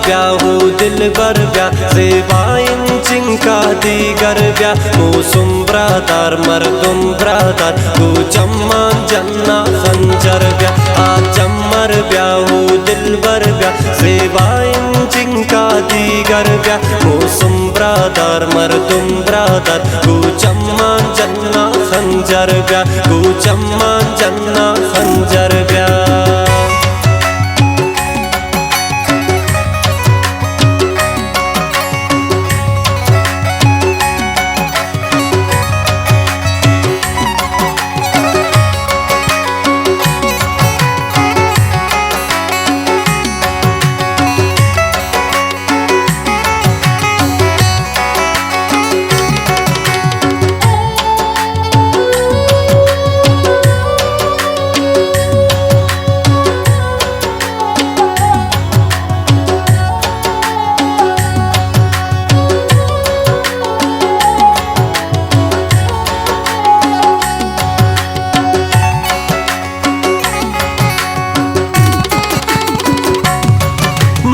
ब्याहू दिलबर ब्याह ज़ेबाइन चिंका दीगर ब्याह मौसुम ब्रादार मर्दुम ब्रादार गो चम्मान जन्ना खंजर ब्याह आ चम्मर ब्याहू दिलबर ब्याह ज़ेबाइन चिंका दीगर ब्याह मौसुम ब्रादार मर्दुम ब्रादार गो चम्मान जन्ना खंजर ब्याह गो चम्मान जन्ना खंजर ब्याह।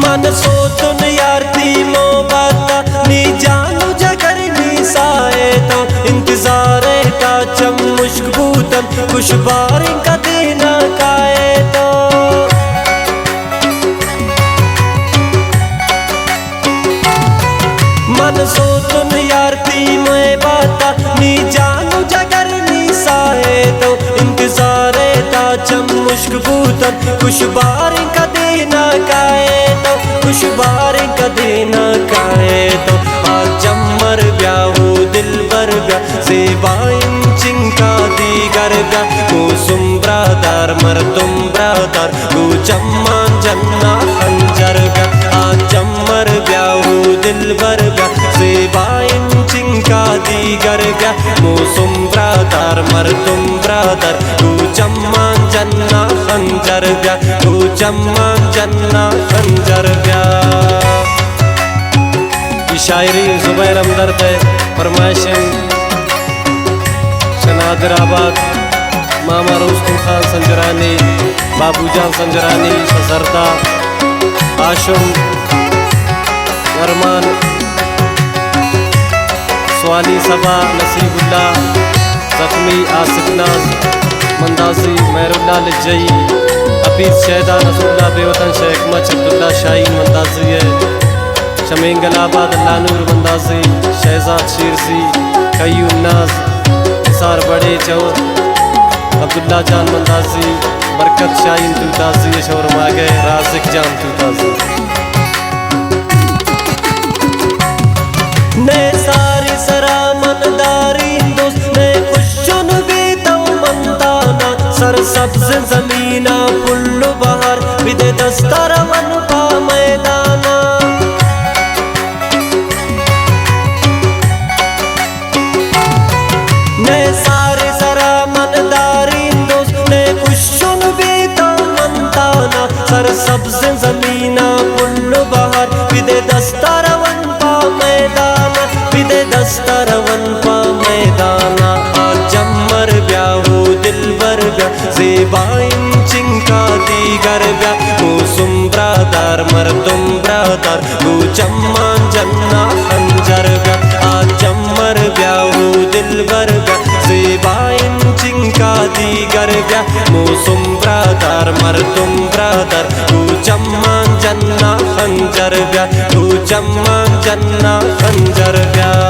मन सोतुन यारती मो बाता नी जानू जगर नी साए तो इंतजारे का चम मुश्क बूतन कुछ बार का दीना काए तो मन सोतुन यारती मो बाता नी जानू जगर नी साए तो इंतजारे का चम मुश्क बूतन कुछ बार का दीना काए कुछ बार कदे न काए तो आ चम्मर ब्याहू दिलबर ब्याह ज़ेबाइन चिंका दीगर ब्याह मौसुम ब्रादार मर्दुम ब्रादार गो चम्मान जन्ना खंजर ब्याह आ चम्मर ब्याहू दिलबर ब्याह ज़ेबाइन चिंका दीगर ब्याह मौसुम ब्रादार मर्दुम ब्रादार गो चम्मान जन्ना खंजर ब्याह गो चम्मान जन्ना खंजर ब्याह। शायरी ज़ुबैर हमदर्द फरमाइशन शनादराबाद मामा रुस्तुम खान संजरानी बाबूजान संजरानी ससरदा आशुम अरमान स्वाली सबा नसीबुल्ला जख्मी आसिफ नाज मंदाजी महरुल्ला लिज्जई हफीज शहदा नसरुल्ला बेवतन शेख मच अब्दुल्ला शाहीन मंदाजी है शमेंगलाबाद लानूर मंदाजी शहजाद शीरसी कयूम नाज निसार बड़े चौर अब्दुल्ला जान मंदाजी बरकत शाहीन तुताजी शोर मागे राजिक जान तुताजी ने सारी सरा मनदारी दोस्त ने खुशुन बीता मंदाना सर सब्ज जमीना पुल्लु बहार विदे दस्तार वन पा मैदाना ने सारे सरा मनदारी दोस्त ने खुशुन बीता मंदाना सर सब्ज जमीना पुल्लु बहार विदे दस्तार वन पा मैदाना विदे दस्तार वन पा मैदाना आ चम्मर ब्याहू दिलबर ब्याह ज़ेबाइन चिंका दीगर ब्याह मौसुम ब्रादार मर्दुम ब्रादार गो चम्मान जन्ना खंजर ब्याह आ चम्मर ब्याहू दिलबर ब्याह ज़ेबाइन चिंका दीगर ब्याह मौसुम ब्रादार मर्दुम ब्रादार गो चम्मान जन्ना खंजर ब्याह गो चम्मान जन्ना खंजर ब्याह।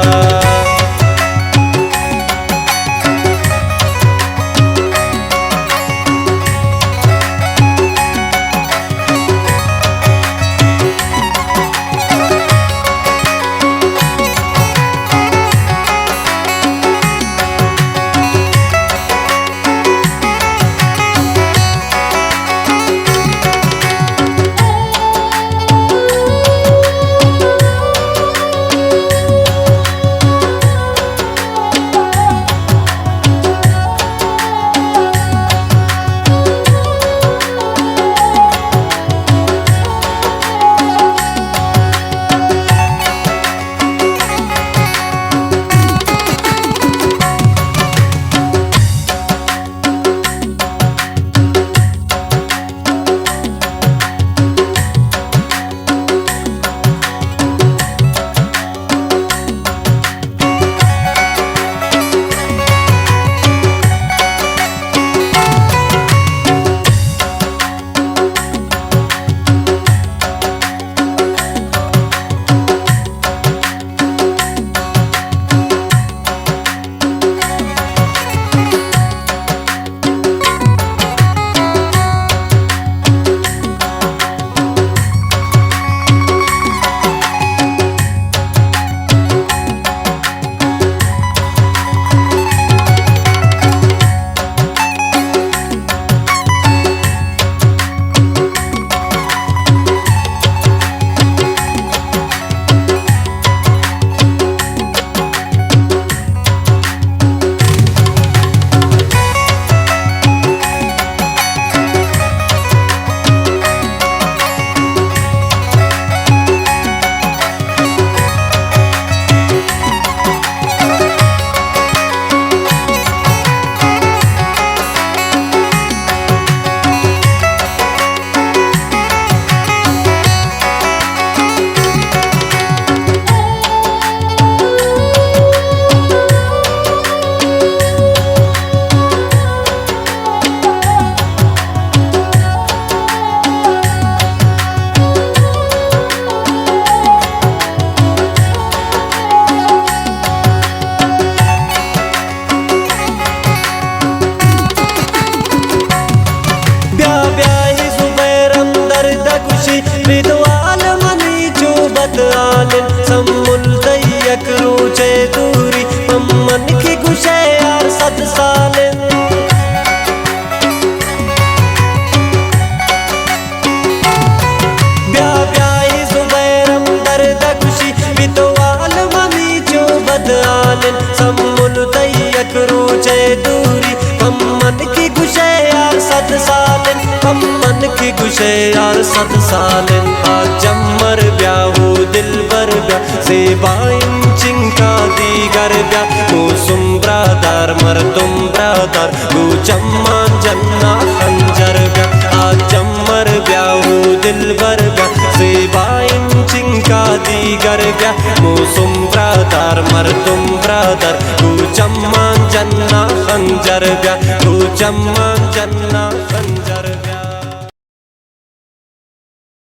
से यार 7 सालन जम्मर ब्याहू दिलबर ब्या ज़ेबाइन चिंका दीगर ब्या मुसुम ब्रादर मर्दुम ब्रादर गुचम्मान जन्ना खंजर ब्या जम्मर ब्याहू दिलबर ब्या ज़ेबाइन चिंका दीगर ब्या मुसुम ब्रादर मर्दुम ब्रादर गुचम्मान जन्ना खंजर ब्या गुचम्मान जन्ना